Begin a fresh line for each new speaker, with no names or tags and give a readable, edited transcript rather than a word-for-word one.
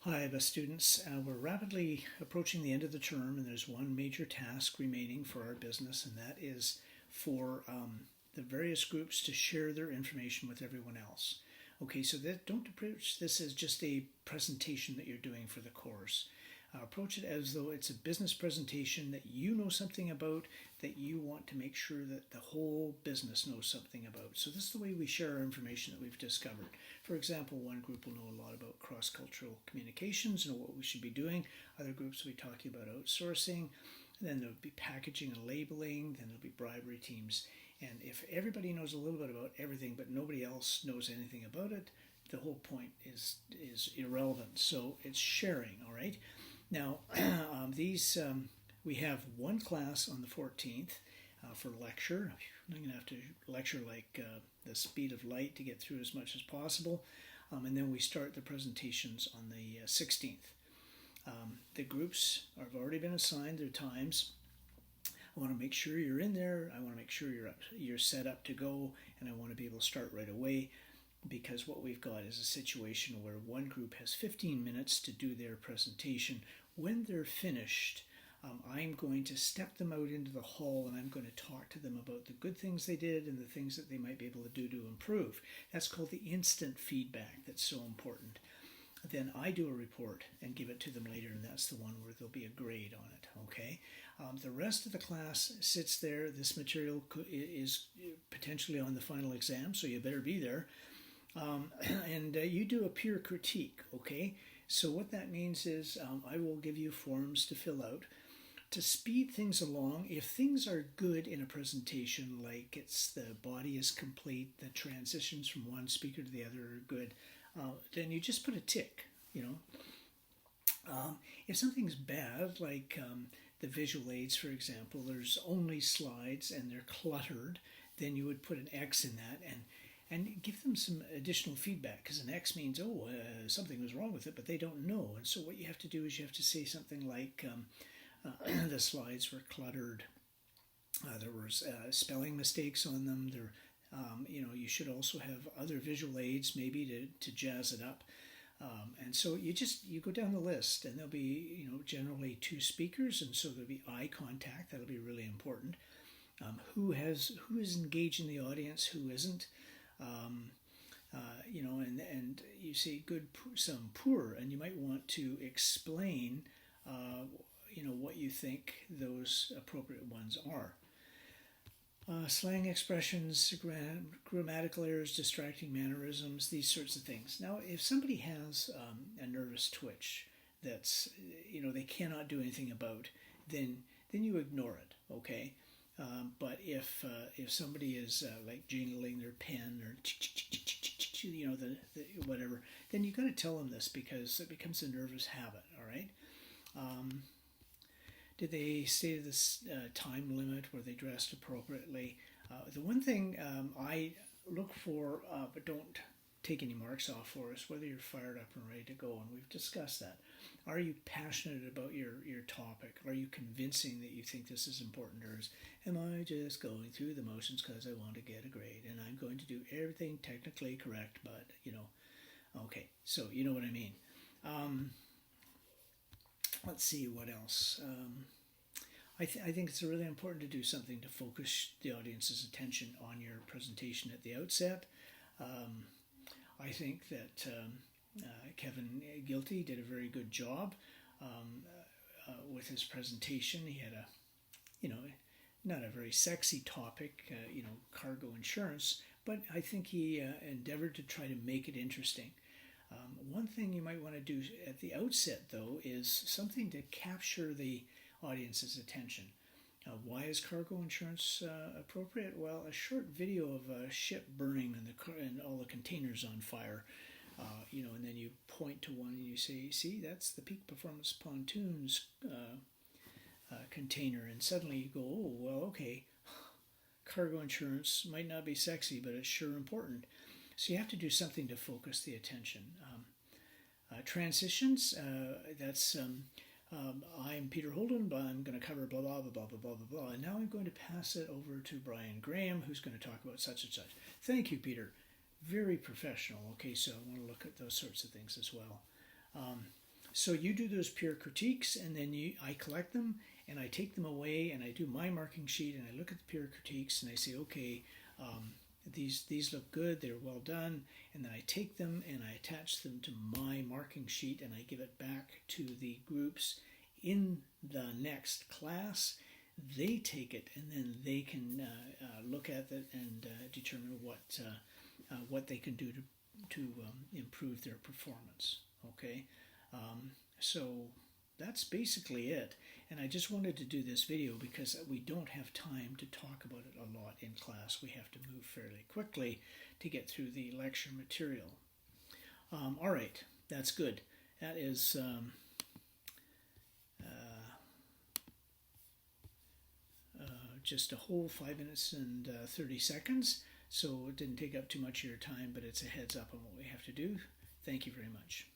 Hi, best students. We're rapidly approaching the end of the term, and there's one major task remaining for our business, and that is for the various groups to share their information with everyone else. Okay, so don't approach this as just a presentation that you're doing for the course. Approach it as though it's a business presentation that you know something about, that you want to make sure that the whole business knows something about. So this is the way we share our information that we've discovered. For example, one group will know a lot about cross-cultural communications and what we should be doing. Other groups will be talking about outsourcing. Then there'll be packaging and labeling. Then there'll be bribery teams. And if everybody knows a little bit about everything, but nobody else knows anything about it, the whole point is irrelevant. So it's sharing, all right? Now, we have one class on the 14th for lecture. I'm going to have to lecture like the speed of light to get through as much as possible. And then we start the presentations on the 16th. The groups have already been assigned their times. I want to make sure you're in there. I want to make sure you're set up to go, and I want to be able to start right away, because what we've got is a situation where one group has 15 minutes to do their presentation. When they're finished, I'm going to step them out into the hall and I'm going to talk to them about the good things they did and the things that they might be able to do to improve. That's called the instant feedback that's so important. Then I do a report and give it to them later, and that's the one where there'll be a grade on it, okay? The rest of the class sits there. This material is potentially on the final exam, so you better be there. And you do a peer critique, okay? So what that means is I will give you forms to fill out to speed things along. If things are good in a presentation, like the body is complete, the transitions from one speaker to the other are good, then you just put a tick, you know. If something's bad, like the visual aids, for example, there's only slides and they're cluttered, then you would put an X in that and give them some additional feedback, because an X means, something was wrong with it, but they don't know. And so what you have to do is you have to say something like, the slides were cluttered, there was spelling mistakes on them, you should also have other visual aids maybe to jazz it up. And so you go down the list, and there'll be, generally two speakers, and so there'll be eye contact. That'll be really important. Who is engaging the audience, who isn't. And you say good, some poor, and you might want to explain, what you think those appropriate ones are. Slang expressions, grammatical errors, distracting mannerisms, these sorts of things. Now, if somebody has a nervous twitch that's, they cannot do anything about, then you ignore it, okay? But if somebody is like jingling their pen or whatever, then you got to tell them this, because it becomes a nervous habit. All right. Did they stay to this time limit? Were they dressed appropriately? The one thing I look for, but don't take any marks off for, is whether you're fired up and ready to go. And we've discussed that. Are you passionate about your topic? Are you convincing that you think this is important, or am I just going through the motions because I want to get a grade and I'm going to do everything technically correct, but okay, so you know what I mean. Let's see what else. I think it's really important to do something to focus the audience's attention on your presentation at the outset. I think that Kevin Gilty did a very good job with his presentation. He had not a very sexy topic, cargo insurance, but I think he endeavored to try to make it interesting. One thing you might want to do at the outset, though, is something to capture the audience's attention. Why is cargo insurance appropriate? Well, a short video of a ship burning and all the containers on fire, and then you point to one and you say, see, that's the Peak Performance Pontoons container, and suddenly you go, oh, well, okay, cargo insurance might not be sexy, but it's sure important. So you have to do something to focus the attention. Transitions, that's... I'm Peter Holden, but I'm going to cover blah, blah, blah, blah, blah, blah, blah, blah. And now I'm going to pass it over to Brian Graham, who's going to talk about such and such. Thank you, Peter. Very professional. Okay, so I want to look at those sorts of things as well. So you do those peer critiques, and then I collect them, and I take them away, and I do my marking sheet, and I look at the peer critiques, and I say, okay, these look good, they're well done, and then I take them and I attach them to my marking sheet, and I give it back to the groups in the next class. They take it, and then they can look at it and determine what they can do to improve their performance. Okay, so that's basically it. And I just wanted to do this video because we don't have time to talk about it a lot in class. We have to move fairly quickly to get through the lecture material. All right, that's good. That is just a whole 5 minutes and 30 seconds. So it didn't take up too much of your time, but it's a heads up on what we have to do. Thank you very much.